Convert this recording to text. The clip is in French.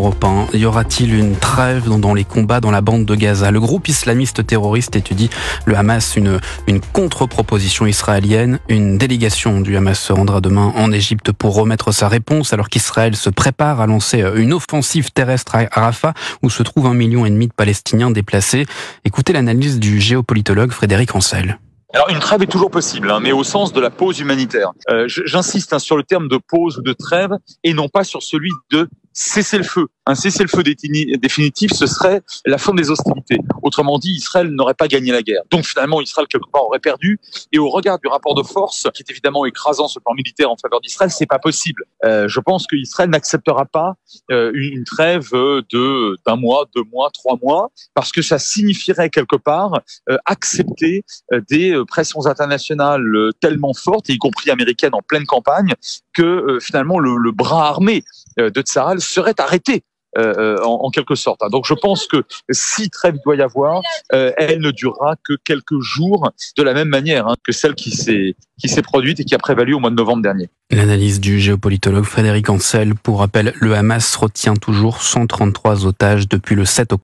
Europe 1. Y aura-t-il une trêve dans les combats dans la bande de Gaza? Le groupe islamiste terroriste étudie, le Hamas, une contre-proposition israélienne. Une délégation du Hamas se rendra demain en Égypte pour remettre sa réponse alors qu'Israël se prépare à lancer une offensive terrestre à Rafah où se trouvent 1,5 million de Palestiniens déplacés. Écoutez l'analyse du géopolitologue Frédéric Ancel. Alors une trêve est toujours possible, mais au sens de la pause humanitaire. J'insiste sur le terme de pause ou de trêve et non pas sur celui de cessez-le-feu. Un cessez-le-feu définitif, ce serait la fin des hostilités. Autrement dit, Israël n'aurait pas gagné la guerre. Donc finalement, Israël quelque part aurait perdu. Et au regard du rapport de force, qui est évidemment écrasant sur le plan militaire en faveur d'Israël, c'est pas possible. Je pense qu'Israël n'acceptera pas une trêve d'un mois, 2 mois, 3 mois, parce que ça signifierait quelque part accepter des pressions internationales tellement fortes, y compris américaines en pleine campagne, que finalement le bras armé de Tsahal serait arrêté en quelque sorte. Donc je pense que si trêve doit y avoir, elle ne durera que quelques jours, de la même manière que celle qui s'est produite et qui a prévalu au mois de novembre dernier. L'analyse du géopolitologue Frédéric Ancel. Pour rappel, le Hamas retient toujours 133 otages depuis le 7 octobre.